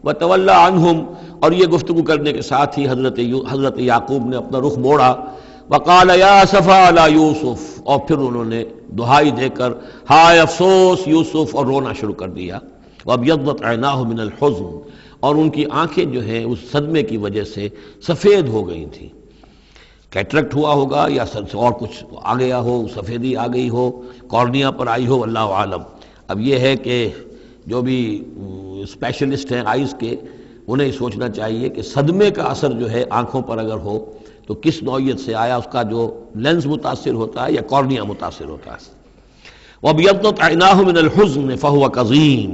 وَتَوَلَّى عَنْهُمْ، اور یہ گفتگو کرنے کے ساتھ ہی حضرت یعقوب نے اپنا رخ موڑا، وَقَالَ يَا أَسَفَىٰ عَلَىٰ يُوسُف، اور پھر انہوں نے دہائی دے کر ہائے افسوس یوسف، اور رونا شروع کر دیا، وَابْيَضَّتْ عَيْنَاهُ مِنَ الْحُزْنِ، اور ان کی آنکھیں جو ہیں اس صدمے کی وجہ سے سفید ہو گئی تھیں، کیٹریکٹ ہوا ہوگا یا اور کچھ آ گیا ہو، سفیدی آ گئی ہو، کارنیا پر آئی ہو، اللہ عالم۔ اب یہ ہے کہ جو بھی اسپیشلسٹ ہیں آئیز کے، انہیں سوچنا چاہیے کہ صدمے کا اثر جو ہے آنکھوں پر اگر ہو تو کس نوعیت سے آیا، اس کا جو لینز متاثر ہوتا ہے یا کارنیا متاثر ہوتا ہے۔ وَابْيَضَّتْ عَيْنَاهُ مِنَ الْحُزْنِ فَهُوَ كَظِيمٌ،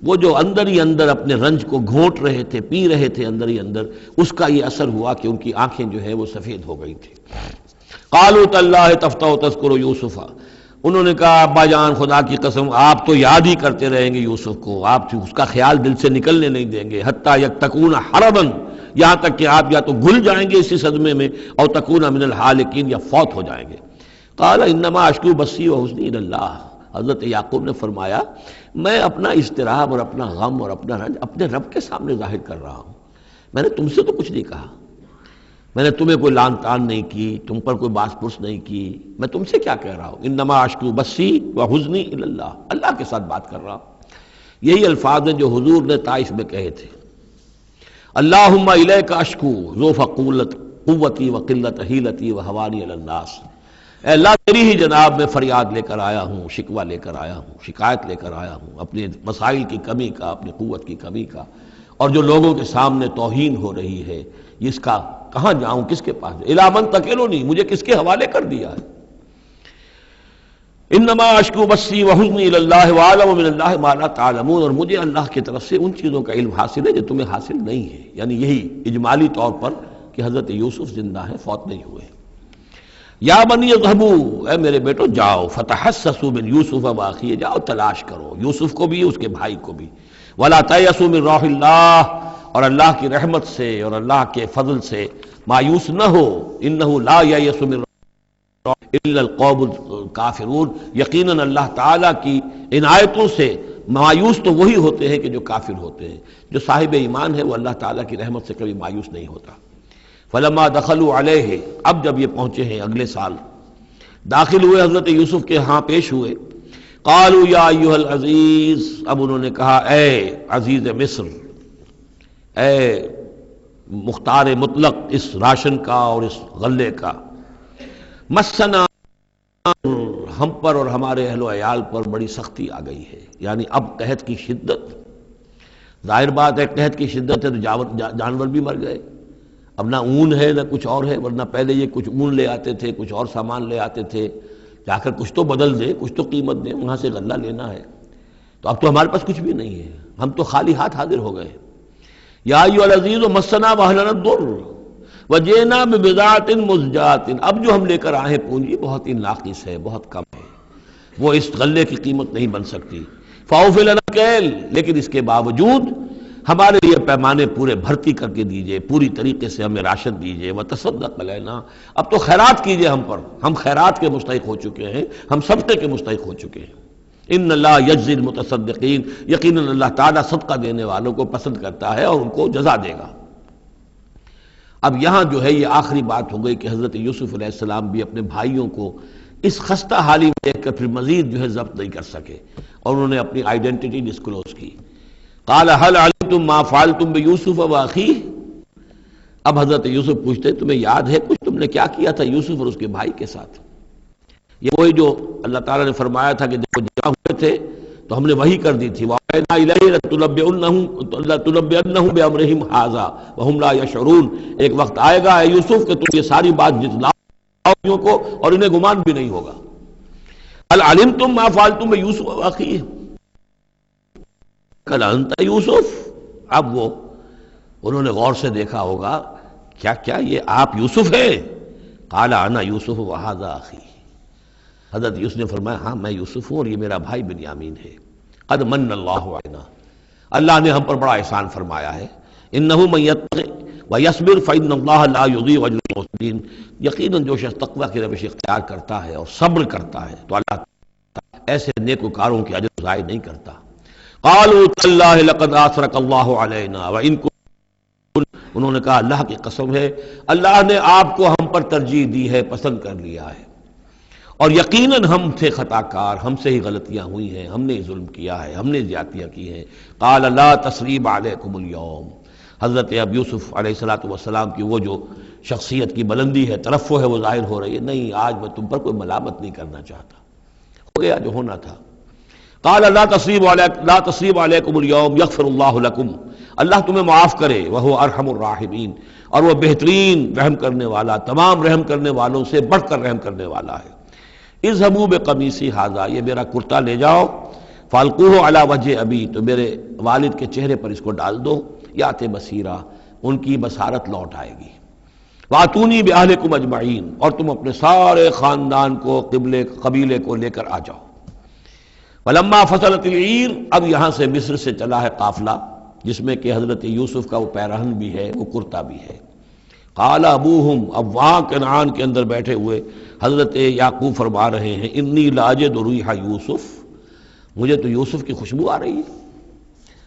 وہ جو اندر ہی اندر اپنے رنج کو گھونٹ رہے تھے، پی رہے تھے اندر ہی اندر، اس کا یہ اثر ہوا کہ ان کی آنکھیں جو ہے وہ سفید ہو گئی تھی۔ قَالُوا تَاللَّهِ تَفْتَحُ تَذْكُرُ يُوسُفَ، انہوں نے کہا ابا جان خدا کی قسم آپ تو یاد ہی کرتے رہیں گے یوسف کو، آپ اس کا خیال دل سے نکلنے نہیں دیں گے، حتیٰ یکتکون حرباً، یہاں تک کہ آپ یا تو گھل جائیں گے اسی صدمے میں، اور تکون من الحالکین، یا فوت ہو جائیں گے۔ قال انما اشکو بثی وحزنی الی اللہ، حضرت یعقوب نے فرمایا میں اپنا اضطراب اور اپنا غم اور اپنا رنج اپنے رب کے سامنے ظاہر کر رہا ہوں، میں نے تم سے تو کچھ نہیں کہا، میں نے تمہیں کوئی لان تان نہیں کی، تم پر کوئی باس پرس نہیں کی، میں تم سے کیا کہہ رہا ہوں، انما اشکو بثی وحزنی الی اللہ، اللہ کے ساتھ بات کر رہا ہوں۔ یہی الفاظ ہیں جو حضور نے طائف میں کہے تھے، اللہم الیک اشکو ضعف قوتی وقلت حیلتی وہوانی علی الناس، اے اللہ تیری ہی جناب میں فریاد لے کر آیا ہوں، شکوہ لے کر آیا ہوں، شکایت لے کر آیا ہوں اپنے مسائل کی کمی کا، اپنی قوت کی کمی کا، اور جو لوگوں کے سامنے توہین ہو رہی ہے اس کا کہاں جاؤں، کس کے پاس، الی من تکلنی، مجھے کس کے حوالے کر دیا ہے۔ انما اشکو بثی وحزنی الی اللہ واعلم من اللہ ما لا تعلمون، اور مجھے اللہ کی طرف سے ان چیزوں کا علم حاصل ہے جو تمہیں حاصل نہیں ہے، یعنی یہی اجمالی طور پر کہ حضرت یوسف زندہ ہیں، فوت نہیں ہوئے۔ یا بنی اذهبوا، اے میرے بیٹو جاؤ، فتحسسوا من یوسف واخیہ، جاؤ تلاش کرو یوسف کو بھی اس کے بھائی کو بھی، ولا تیأسوا من روح اللہ، اور اللہ کی رحمت سے اور اللہ کے فضل سے مایوس نہ ہو، انہ لا ییأس من الا القوم الکافرون، یقیناً اللہ تعالیٰ کی عنایتوں سے مایوس تو وہی ہوتے ہیں کہ جو کافر ہوتے ہیں، جو صاحب ایمان ہے وہ اللہ تعالیٰ کی رحمت سے کبھی مایوس نہیں ہوتا۔ فلما دخلوا علیہ، اب جب یہ پہنچے ہیں اگلے سال، داخل ہوئے حضرت یوسف کے ہاں پیش ہوئے، قالوا یا ایھا العزیز، اب انہوں نے کہا اے عزیز مصر، اے مختار مطلق اس راشن کا اور اس غلے کا، مسنا، ہم پر اور ہمارے اہل و عیال پر بڑی سختی آ گئی ہے، یعنی اب قحط کی شدت، ظاہر بات ہے قحط کی شدت ہے تو جانور بھی مر گئے، اب نہ اون ہے نہ کچھ اور ہے، ورنہ پہلے یہ کچھ اون لے آتے تھے، کچھ اور سامان لے آتے تھے، جا کر کچھ تو بدل دیں، کچھ تو قیمت دیں، وہاں سے غلہ لینا ہے، تو اب تو ہمارے پاس کچھ بھی نہیں ہے، ہم تو خالی ہاتھ حاضر ہو گئے۔ یا ایھا العزیز مسنا واہلنا الضر وجئنا ببضاعۃ مزجاۃ، اب جو ہم لے کر آئے ہیں پونجی بہت ہی ناقص ہے، بہت کم ہے، وہ اس غلے کی قیمت نہیں بن سکتی، فاوف لنا الکیل، لیکن اس کے باوجود ہمارے لیے پیمانے پورے بھرتی کر کے دیجئے، پوری طریقے سے ہمیں راشن دیجئے، وتصدق علینا، اب تو خیرات کیجئے ہم پر، ہم خیرات کے مستحق ہو چکے ہیں، ہم صدقے کے مستحق ہو چکے ہیں۔ ان اللہ یجزی المتصدقین، یقیناً اللہ تعالیٰ صدقہ دینے والوں کو پسند کرتا ہے اور ان کو جزا دے گا۔ اب یہاں جو ہے یہ آخری بات ہو گئی کہ حضرت یوسف علیہ السلام بھی اپنے بھائیوں کو اس خستہ حالی میں دیکھ کر پھر مزید جو ہے ضبط نہیں کر سکے، اور انہوں نے اپنی آئیڈینٹی ڈسکلوز کی۔ قال هل علمتم ما فعلتم بيوسف واخيه، اب حضرت یوسف پوچھتے تمہیں یاد ہے کچھ تم نے کیا کیا تھا یوسف اور اس کے بھائی کے ساتھ؟ یہ وہی جو اللہ تعالیٰ نے فرمایا تھا کہ دیکھو جہاں ہوئے تھے تو ہم نے وہی کر دی تھی، وَأَوْحَيْنَا إِلَيْهِ لَتُنَبِّئَنَّهُم بِأَمْرِهِمْ هَٰذَا وَهُمْ لَا يَشْعُرُونَ، ایک وقت آئے گا اے یوسف کہ تم یہ ساری بات جتلاؤ کو اور انہیں گمان بھی نہیں ہوگا۔ هل علمتم ما فعلتم بيوسف واخيه، قال انت یوسف، اب وہ انہوں نے غور سے دیکھا ہوگا کیا یہ آپ یوسف ہیں؟ قال انا یوسف وهذا اخی، حضرت یوسف نے فرمایا ہاں میں یوسف ہوں اور یہ میرا بھائی بنیامین ہے۔ قد من اللہ علینا، اللہ نے ہم پر بڑا احسان فرمایا ہے، انہ من یتق ویصبر فإن اللہ لا یضیع اجر المحسنین، یقیناً جو شخص تقوی کی روش اختیار کرتا ہے اور صبر کرتا ہے تو اللہ ایسے نیکوکاروں کے اجر ضائع نہیں کرتا۔ قالوا تاللہ لقد آثرک اللہ علینا وان انہوں نے کہا اللہ کی قسم ہے اللہ نے آپ کو ہم پر ترجیح دی ہے، پسند کر لیا ہے، اور یقیناً ہم تھے خطا کار، ہم سے ہی غلطیاں ہوئی ہیں، ہم نے ظلم کیا ہے، ہم نے زیادتیاں کی ہیں۔ قال لا تثریب علیکم اليوم، حضرت اب یوسف علیہ السلام کی وہ جو شخصیت کی بلندی ہے، ترفع ہے، وہ ظاہر ہو رہی ہے، نہیں آج میں تم پر کوئی ملامت نہیں کرنا چاہتا، ہو گیا جو ہونا تھا۔ قال لا تثریب علیکم اليوم یغفر اللہ لکم، اللہ تمہیں معاف کرے، وہو ارحم الراحمین، اور وہ بہترین رحم کرنے والا، تمام رحم کرنے والوں سے بڑھ کر رحم کرنے والا ہے۔ اذهبوا بقمیصی ھذا، یہ میرا کرتا لے جاؤ، فالقوہ علی وجہ ابی، تو میرے والد کے چہرے پر اس کو ڈال دو، یات بصیرہ، ان کی بصارت لوٹ آئے گی۔ واتونی باہلکم اجمعین، اور تم اپنے سارے خاندان کو، قبیلے کو لے کر آ جاؤ۔ ولما فصلت العیر، اب یہاں سے مصر سے چلا ہے قافلہ جس میں کہ حضرت یوسف کا وہ پیرہن بھی ہے، وہ کرتا بھی ہے۔ قال ابوہم، اب وہاں کنعان کے اندر بیٹھے ہوئے حضرت یعقوب فرما رہے ہیں، انی لاجد ریح یوسف، مجھے تو یوسف کی خوشبو آ رہی ہے،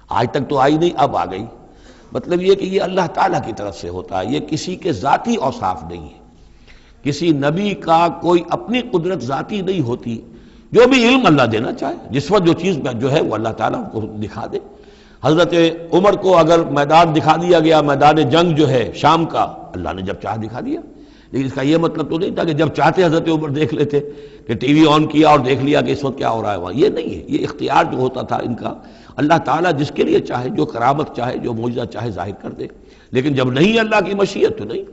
آج تک تو آئی نہیں، اب آ گئی۔ مطلب یہ کہ یہ اللہ تعالیٰ کی طرف سے ہوتا ہے، یہ کسی کے ذاتی اوصاف نہیں ہے، کسی نبی کا کوئی اپنی قدرت ذاتی نہیں ہوتی، جو بھی علم اللہ دینا چاہے، جس وقت جو چیز جو ہے وہ اللہ تعالیٰ کو دکھا دے۔ حضرت عمر کو اگر میدان دکھا دیا گیا، میدان جنگ جو ہے شام کا، اللہ نے جب چاہ دکھا دیا، لیکن اس کا یہ مطلب تو نہیں تھا کہ جب چاہتے حضرت عمر دیکھ لیتے، کہ ٹی وی آن کیا اور دیکھ لیا کہ اس وقت کیا ہو رہا ہے وہاں، یہ نہیں ہے، یہ اختیار جو ہوتا تھا ان کا، اللہ تعالیٰ جس کے لیے چاہے، جو کرامت چاہے، جو معجزہ چاہے ظاہر کر دے، لیکن جب نہیں اللہ کی مشیت تو نہیں۔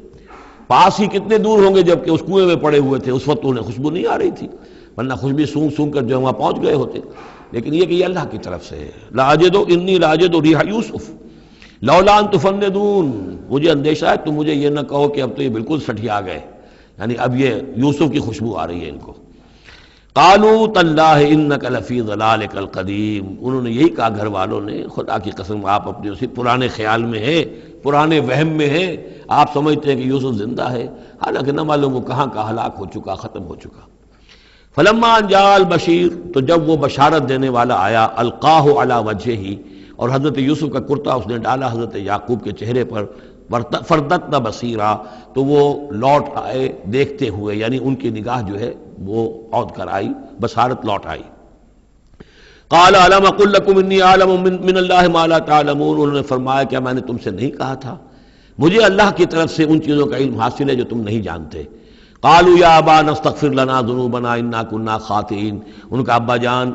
پاس ہی کتنے دور ہوں گے جب کہ اس کنویں میں پڑے ہوئے تھے، اس وقت انہیں خوشبو نہیں آ رہی تھی، ورنہ خوشبو سونگ سونگ کر جو وہاں پہنچ گئے ہوتے، لیکن یہ کہ یہ اللہ کی طرف سے ہے۔ لاجد انی لاجد ریح یوسف لولا ان تفندون، مجھے اندیشہ ہے تم مجھے یہ نہ کہو کہ اب تو یہ بالکل سٹھیا گئے، یعنی اب یہ یوسف کی خوشبو آ رہی ہے ان کو۔ قالوا تاللہ انک لفی ضلالک القدیم، انہوں نے یہی کہا گھر والوں نے، خدا کی قسم آپ اپنے اسی پرانے خیال میں ہیں، پرانے وہم میں ہیں، آپ سمجھتے ہیں کہ یوسف زندہ ہے، حالانکہ نہ معلوم وہ کہاں کا ہلاک ہو چکا، ختم ہو چکا۔ فلما ان جاء البشیر، تو جب وہ بشارت دینے والا آیا، القاہ علی وجہہ، اور حضرت یوسف کا کرتا اس نے ڈالا حضرت یعقوب کے چہرے پر، فردتنا بصیرا، تو وہ لوٹ آئے دیکھتے ہوئے، یعنی ان کی نگاہ جو ہے وہ عود کر آئی، بصارت لوٹ آئی۔ قال الم اقل لکم انی اعلم من اللہ ما لا تعلمون، انہوں نے فرمایا کیا میں نے تم سے نہیں کہا تھا، مجھے اللہ کی طرف سے ان چیزوں کا علم حاصل ہے جو تم نہیں جانتے۔ قالوا یا ابانا استغفر لنا ذنوبنا انا كنا خاطئین، ان کا ابا جان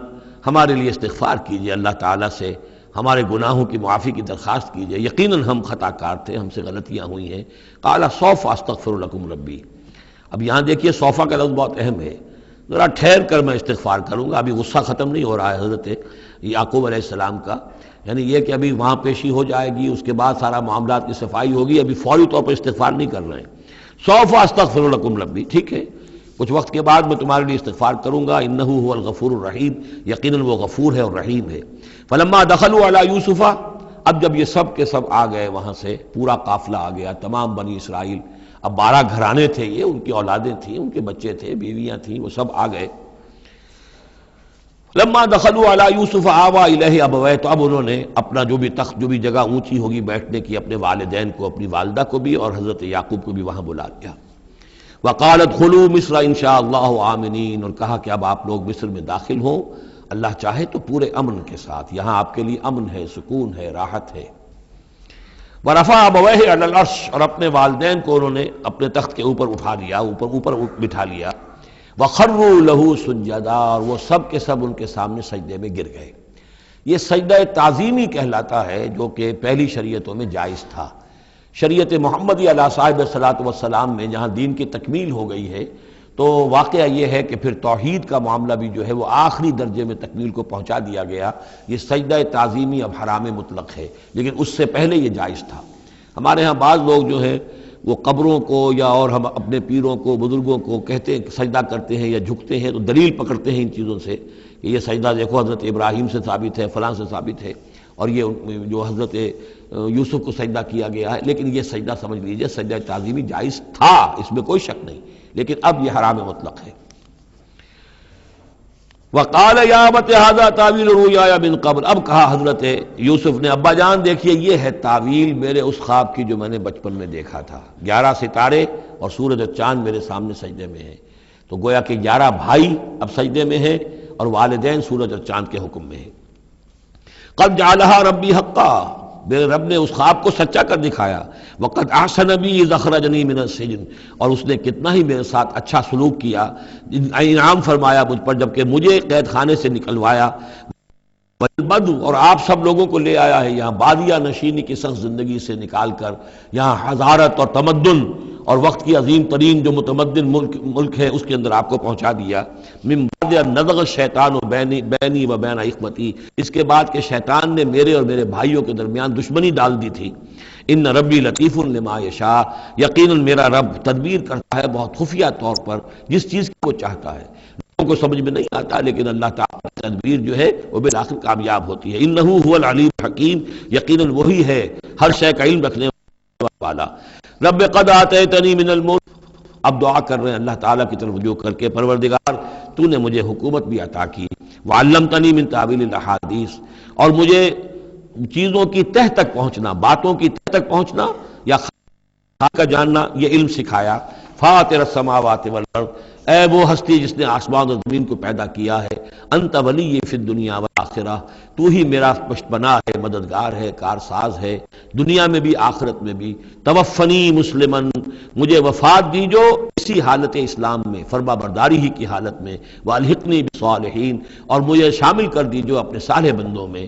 ہمارے لیے استغفار کیجئے اللہ تعالیٰ سے، ہمارے گناہوں کی معافی کی درخواست کیجئے، یقیناً ہم خطا کار تھے، ہم سے غلطیاں ہوئی ہیں۔ قال سوف استغفر لکم ربی، اب یہاں دیکھیے صوفہ کا لفظ بہت اہم ہے، ذرا ٹھہر کر میں استغفار کروں گا، ابھی غصہ ختم نہیں ہو رہا ہے حضرت یعقوب علیہ السلام کا، یعنی یہ کہ ابھی وہاں پیشی ہو جائے گی، اس کے بعد سارا معاملات کی صفائی ہوگی، ابھی فوری طور پر استغفار نہیں کر رہے ہیں۔ سوف استغفر لکم ربی، ٹھیک ہے کچھ وقت کے بعد میں تمہارے لیے استغفار کروں گا، انہ هو الغفور الرحیم، یقیناً وہ غفور ہے اور رحیم ہے۔ فلما دخلوا علی یوسف، اب جب یہ سب کے سب آ گئے وہاں سے، پورا قافلہ آ گیا، تمام بنی اسرائیل، اب 12 گھرانے تھے یہ، ان کی اولادیں تھیں، ان کے بچے تھے، بیویاں تھیں، وہ سب آ گئے۔ لما دخلوا علی یوسف آویٰ الیہ ابویہ، تو اب انہوں نے اپنا جو بھی تخت، جو بھی جگہ اونچی ہوگی بیٹھنے کی، اپنے والدین کو، اپنی والدہ کو بھی اور حضرت یعقوب کو بھی وہاں بلا لیا۔ وقال ادخلوا مصر ان شاء اللہ آمنین، اور کہا کہ اب آپ لوگ مصر میں داخل ہوں اللہ چاہے تو پورے امن کے ساتھ، یہاں آپ کے لیے امن ہے، سکون ہے، راحت ہے۔ ورفع ابویہ علی العرش، اور اپنے والدین کو انہوں نے اپنے تخت کے اوپر اٹھا لیا، اوپر بٹھا لیا۔ وخروا لہ سجدا، اور وہ سب کے سب ان کے سامنے سجدے میں گر گئے۔ یہ سجدہ تعظیمی کہلاتا ہے، جو کہ پہلی شریعتوں میں جائز تھا۔ شریعت محمدی علیہ صاحب الصلاۃ والسلام میں جہاں دین کی تکمیل ہو گئی ہے، تو واقعہ یہ ہے کہ پھر توحید کا معاملہ بھی جو ہے وہ آخری درجے میں تکمیل کو پہنچا دیا گیا۔ یہ سجدہ تعظیمی اب حرام مطلق ہے، لیکن اس سے پہلے یہ جائز تھا۔ ہمارے ہاں بعض لوگ جو ہیں وہ قبروں کو یا اور ہم اپنے پیروں کو، بزرگوں کو کہتے ہیں سجدہ کرتے ہیں یا جھکتے ہیں، تو دلیل پکڑتے ہیں ان چیزوں سے کہ یہ سجدہ دیکھو حضرت ابراہیم سے ثابت ہے، فلاں سے ثابت ہے، اور یہ جو حضرت یوسف کو سجدہ کیا گیا ہے، لیکن یہ سجدہ سمجھ لیجئے سجدہ تعظیمی جائز تھا، اس میں کوئی شک نہیں، لیکن اب یہ حرام مطلق ہے۔ وقال یا ابت ھذا تعویل رؤیایا من قبل، اب کہا حضرت یوسف نے ابا جان دیکھیے یہ ہے تعویل میرے اس خواب کی جو میں نے بچپن میں دیکھا تھا، 11 ستارے اور سورج اور چاند میرے سامنے سجدے میں ہیں، تو گویا کہ 11 بھائی اب سجدے میں ہیں اور والدین سورج اور چاند کے حکم میں ہیں۔ قد جعلها ربی حقا، میرے رب نے اس خواب کو سچا کر دکھایا۔ وقد احسن بی اذ اخرجنی من السجن، اور اس نے کتنا ہی میرے ساتھ اچھا سلوک کیا، انعام فرمایا مجھ پر جبکہ مجھے قید خانے سے نکلوایا۔ بدو، اور آپ سب لوگوں کو لے آیا ہے یہاں بادیہ نشینی کی سخت زندگی سے نکال کر یہاں حضارت اور تمدن اور وقت کی عظیم ترین جو متمدن ملک ہے اس کے اندر آپ کو پہنچا دیا۔ من بعد ان نزغ الشیطان بینی و بین اخوتی، اس کے بعد کہ شیطان نے میرے اور میرے بھائیوں کے درمیان دشمنی ڈال دی تھی۔ ان ربی لطیف لما یشاء، یقیناً میرا رب تدبیر کرتا ہے بہت خفیہ طور پر جس چیز کی وہ چاہتا ہے، لوگوں کو سمجھ میں نہیں آتا لیکن اللہ تعالیٰ کی تدبیر جو ہے وہ بالآخر کامیاب ہوتی ہے۔ انہ هو العلیم الحکیم، یقیناً وہی ہے ہر شے کا علم رکھنے والا۔ رب قد آتیتنی من الملک، اب دعا کر رہے ہیں اللہ تعالیٰ کی طرف رجوع کر کے، پروردگار تو نے مجھے حکومت بھی عطا کی، وعلمتنی من تعویل الاحادیث، اور مجھے چیزوں کی تہ تک پہنچنا، باتوں کی تہ تک پہنچنا یا خاص کا جاننا، یہ علم سکھایا۔ فاطر السماوات والارض، اے وہ ہستی جس نے آسمان اور زمین کو پیدا کیا ہے، انت ولی فی الدنیا والآخرہ، تو ہی میرا پشتپناہ ہے، مددگار ہے، کارساز ہے، دنیا میں بھی آخرت میں بھی۔ توفنی مسلمن، مجھے وفات دیجو اسی حالت اسلام میں، فرما برداری ہی کی حالت میں، والحقنی بالصالحین، اور مجھے شامل کر دیجو اپنے صالح بندوں میں۔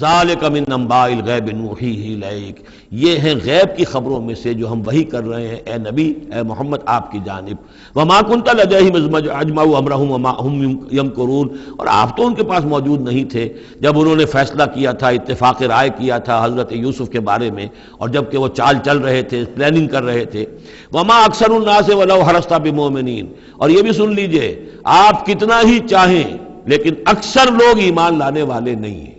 ذالک من انباء الغیب نوحیہ الیک، یہ ہیں غیب کی خبروں میں سے جو ہم وحی کر رہے ہیں اے نبی، اے محمد آپ کی جانب۔ وما کنت لدیہم اذ اجمعوا امرہم وما ہم یمکرون، اور آپ تو ان کے پاس موجود نہیں تھے جب انہوں نے فیصلہ کیا تھا، اتفاق رائے کیا تھا حضرت یوسف کے بارے میں، اور جب کہ وہ چال چل رہے تھے، پلاننگ کر رہے تھے۔ وما اکثر الناس ولو حرصت بمؤمنین، اور یہ بھی سن لیجئے آپ کتنا ہی چاہیں لیکن اکثر لوگ ایمان لانے والے نہیں ہیں۔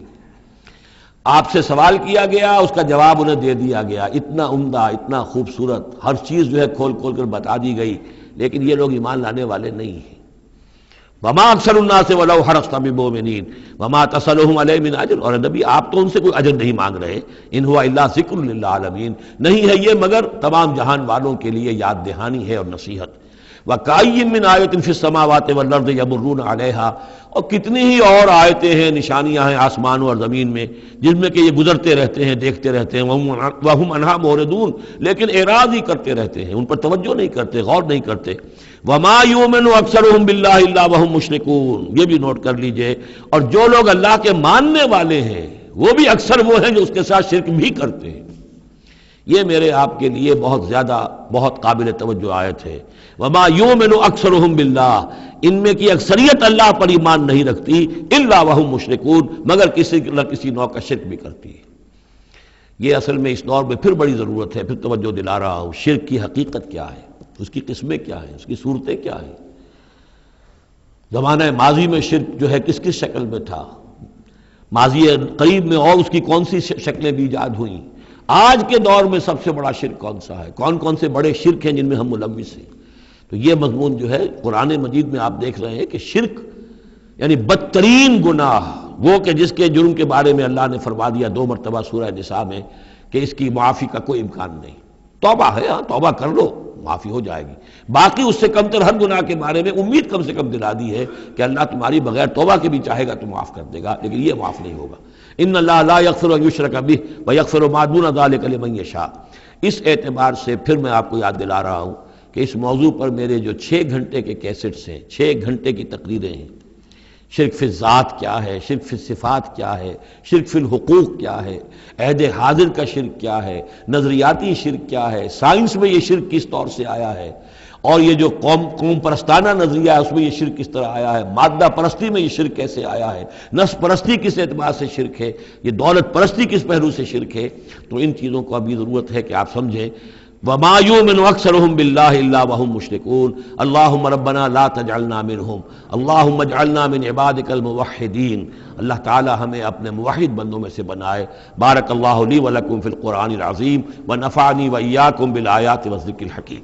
آپ سے سوال کیا گیا، اس کا جواب انہیں دے دیا گیا، اتنا عمدہ، اتنا خوبصورت، ہر چیز جو ہے کھول کھول کر بتا دی گئی، لیکن یہ لوگ ایمان لانے والے نہیں ہیں۔ وما اکثر الناس ولو حرصت بمؤمنین وما تصلهم علیہ من اجر، اور نبی آپ تو ان سے کوئی اجر نہیں مانگ رہے، ان هو الا ذکر للعالمین، نہیں ہے یہ مگر تمام جہان والوں کے لیے یاد دہانی ہے اور نصیحت۔ وَكَأَيٍّ مِّنْ آیَةٍ فِي السَّمَاوَاتِ وَالْأَرْضِ يَمُرُّونَ عَلَيْهَا، اور کتنی ہی اور آیتیں ہیں، نشانیاں ہیں آسمانوں اور زمین میں جن میں کہ یہ گزرتے رہتے ہیں، دیکھتے رہتے ہیں، وَهُمْ عَنْهَا مُعْرِضُونَ، لیکن اعراض ہی کرتے رہتے ہیں، ان پر توجہ نہیں کرتے، غور نہیں کرتے۔ وَمَا يُؤْمِنُ أَكْثَرُهُم بِاللَّهِ إِلَّا وَهُمْ مُشْرِكُونَ، یہ بھی نوٹ کر لیجئے، اور جو لوگ اللہ کے ماننے والے ہیں وہ بھی اکثر وہ ہیں جو اس کے ساتھ شرک بھی کرتے ہیں۔ یہ میرے آپ کے لیے بہت زیادہ، بہت قابل توجہ آیت ہے۔ وما یؤمن اکثرهم باللہ، ان میں کی اکثریت اللہ پر ایمان نہیں رکھتی، الا وهم مشرکون، مگر کسی نہ کسی نوع کا شرک بھی کرتی ہے۔ یہ اصل میں اس دور میں پھر بڑی ضرورت ہے، پھر توجہ دلا رہا ہوں، شرک کی حقیقت کیا ہے، اس کی قسمیں کیا ہیں، اس کی صورتیں کیا ہیں، زمانہ ماضی میں شرک جو ہے کس کس شکل میں تھا، ماضی قریب میں اور اس کی کون سی شکلیں بھی ایجاد ہوئیں، آج کے دور میں سب سے بڑا شرک کون سا ہے، کون کون سے بڑے شرک ہیں جن میں ہم ملوث ہیں۔ تو یہ مضمون جو ہے قرآن مجید میں آپ دیکھ رہے ہیں کہ شرک یعنی بدترین گناہ، وہ کہ جس کے جرم کے بارے میں اللہ نے فرما دیا 2 مرتبہ سورہ نساء میں کہ اس کی معافی کا کوئی امکان نہیں۔ توبہ ہے، ہاں توبہ کر لو معافی ہو جائے گی، باقی اس سے کم تر ہر گناہ کے بارے میں امید کم سے کم دلا دی ہے کہ اللہ تمہاری بغیر توبہ کے بھی چاہے گا تو معاف کر دے گا، لیکن یہ معاف نہیں ہوگا۔ ان اللہ لا یغفر ان یشرک بہ ویغفر ما دون ذلک لمن یشاء۔ اس اعتبار سے پھر میں آپ کو یاد دلا رہا ہوں کہ اس موضوع پر میرے جو 6 گھنٹے کے کیسٹس ہیں، 6 گھنٹے کی تقریریں ہیں، شرک فی الذات کیا ہے، شرک فی الصفات کیا ہے، شرک فی الحقوق کیا ہے، عہد حاضر کا شرک کیا ہے، نظریاتی شرک کیا ہے، سائنس میں یہ شرک کس طور سے آیا ہے، اور یہ جو قوم پرستانہ نظریہ ہے اس میں یہ شرک کس طرح آیا ہے، مادہ پرستی میں یہ شرک کیسے آیا ہے، نفس پرستی کس اعتبار سے شرک ہے، یہ دولت پرستی کس پہلو سے شرک ہے۔ تو ان چیزوں کو ابھی ضرورت ہے کہ آپ سمجھیں۔ وما یؤمن اکثرهم باللہ الا وهم مشرکون اللہم ربنا لا تجعلنا منہم اللہم اجعلنا من عبادک الموحدین۔ اللہ تعالی ہمیں اپنے موحد بندوں میں سے بنائے۔ بارک اللہ لی ولکم فی القرآن العظیم ونفعنی وإیاکم بالآیات والذکر الحکیم۔